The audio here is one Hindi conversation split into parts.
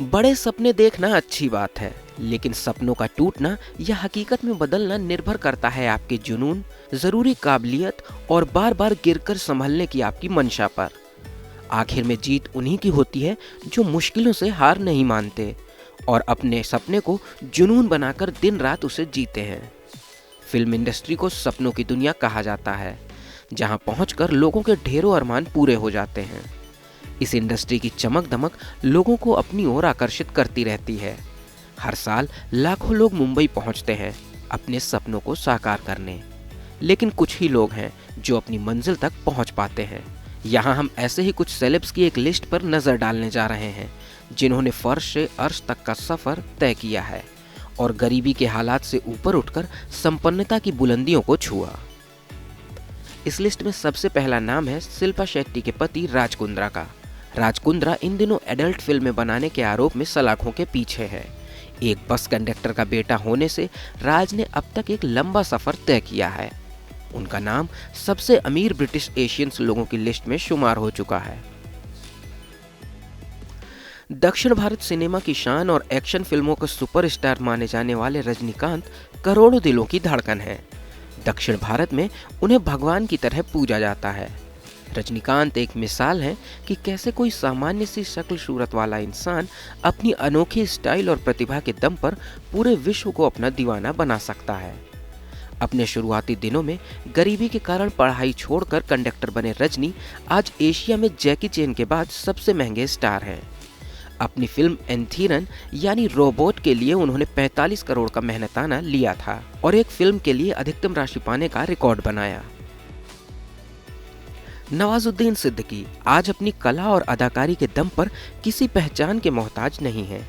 बड़े सपने देखना अच्छी बात है, लेकिन सपनों का टूटना या हकीकत में बदलना निर्भर करता है आपके जुनून, जरूरी काबिलियत और बार बार गिरकर संभलने की आपकी मंशा पर। आखिर में जीत उन्हीं की होती है जो मुश्किलों से हार नहीं मानते और अपने सपने को जुनून बनाकर दिन रात उसे जीते हैं। फिल्म इंडस्ट्री को सपनों की दुनिया कहा जाता है, जहां पहुंचकर लोगों के ढेरों अरमान पूरे हो जाते हैं। इस इंडस्ट्री की चमक दमक लोगों को अपनी ओर आकर्षित करती रहती है। हर साल लाखों लोग मुंबई पहुंचते हैं अपने सपनों को साकार करने, लेकिन कुछ ही लोग हैं जो अपनी मंजिल तक पहुंच पाते हैं। यहाँ हम ऐसे ही कुछ सेलेब्स की एक लिस्ट पर नजर डालने जा रहे हैं, जिन्होंने फर्श से अर्श तक का सफर तय किया है और गरीबी के हालात से ऊपर उठकर संपन्नता की बुलंदियों को छुआ। इस लिस्ट में सबसे पहला नाम है शिल्पा शेट्टी के पति राज कुंद्रा का। राज कुंद्रा इन दिनों एडल्ट फिल्में बनाने के आरोप में सलाखों के पीछे है। एक बस कंडक्टर का बेटा होने से राज ने अब तक एक लंबा सफर तय किया है। उनका नाम सबसे अमीर ब्रिटिश एशियंस लोगों की लिस्ट में शुमार हो चुका है। दक्षिण भारत सिनेमा की शान और एक्शन फिल्मों का सुपरस्टार माने जाने वाले रजनीकांत करोड़ों दिलों की धड़कन है। दक्षिण भारत में उन्हें भगवान की तरह पूजा जाता है। रजनीकांत एक मिसाल है कि कैसे कोई सामान्य सी शक्ल सूरत वाला इंसान अपनी अनोखी स्टाइल और प्रतिभा के दम पर पूरे विश्व को अपना दीवाना बना सकता है। अपने शुरुआती दिनों में गरीबी के कारण पढ़ाई छोड़कर कंडक्टर बने रजनी आज एशिया में जैकी चैन के बाद सबसे महंगे स्टार हैं। अपनी फिल्म एंथीरन यानी रोबोट के लिए उन्होंने 45 करोड़ का मेहनताना लिया था और एक फिल्म के लिए अधिकतम राशि पाने का रिकॉर्ड बनाया। नवाजुद्दीन सिद्दीकी आज अपनी कला और अदाकारी के दम पर किसी पहचान के मोहताज नहीं है।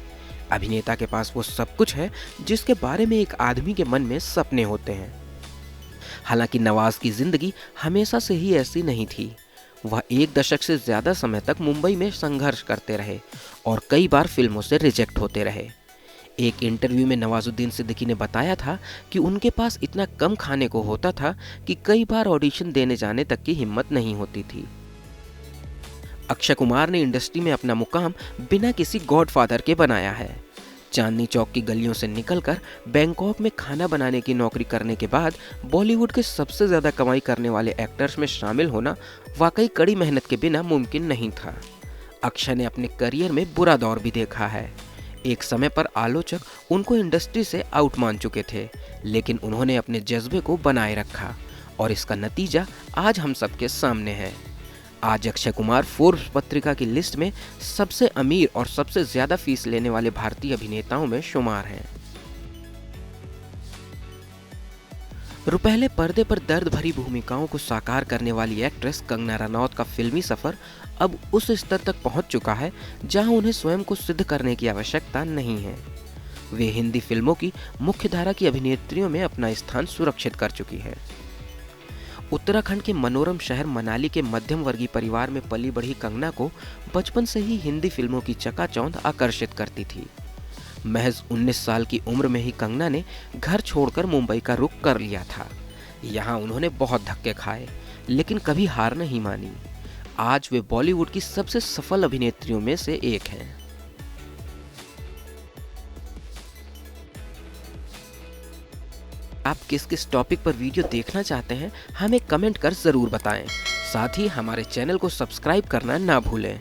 अभिनेता के पास वो सब कुछ है जिसके बारे में एक आदमी के मन में सपने होते हैं। हालांकि नवाज की जिंदगी हमेशा से ही ऐसी नहीं थी। वह एक दशक से ज्यादा समय तक मुंबई में संघर्ष करते रहे और कई बार फिल्मों से रिजेक्ट होते रहे। एक इंटरव्यू में नवाजुद्दीन सिद्दीकी ने बताया था कि उनके पास इतना कम खाने को होता था कि कई बार ऑडिशन देने जाने तक की हिम्मत नहीं होती थी। अक्षय कुमार ने इंडस्ट्री में अपना मुकाम बिना किसी गॉडफादर के बनाया है। चांदनी चौक की गलियों से निकलकर बैंकॉक में खाना बनाने की नौकरी करने के बाद बॉलीवुड के सबसे ज्यादा कमाई करने वाले एक्टर्स में शामिल होना वाकई कड़ी मेहनत के बिना मुमकिन नहीं था। अक्षय ने अपने करियर में बुरा दौर भी देखा है। एक समय पर आलोचक उनको इंडस्ट्री से आउट मान चुके थे, लेकिन उन्होंने अपने जज्बे को बनाए रखा और इसका नतीजा आज हम सबके सामने है। आज अक्षय कुमार फोर्ब्स पत्रिका की लिस्ट में सबसे अमीर और सबसे ज्यादा फीस लेने वाले भारतीय अभिनेताओं में शुमार हैं। रुपहले पर्दे पर दर्द भरी भूमिकाओं को साकार करने वाली एक्ट्रेस कंगना रनौत का फिल्मी सफर अब उस स्तर तक पहुंच चुका है जहां उन्हें स्वयं को सिद्ध करने की आवश्यकता नहीं है। वे हिंदी फिल्मों की मुख्यधारा की अभिनेत्रियों में अपना स्थान सुरक्षित कर चुकी है। उत्तराखंड के मनोरम शहर मनाली के मध्यम वर्गीय परिवार में पली बढ़ी कंगना को बचपन से ही हिंदी फिल्मों की चकाचौंध आकर्षित करती थी। महज 19 साल की उम्र में ही कंगना ने घर छोड़कर मुंबई का रुख कर लिया था। यहाँ उन्होंने बहुत धक्के खाए, लेकिन कभी हार नहीं मानी। आज वे बॉलीवुड की सबसे सफल अभिनेत्रियों में से एक हैं। आप किस किस टॉपिक पर वीडियो देखना चाहते हैं हमें कमेंट कर जरूर बताएं। साथ ही हमारे चैनल को सब्सक्राइब करना ना भूलें।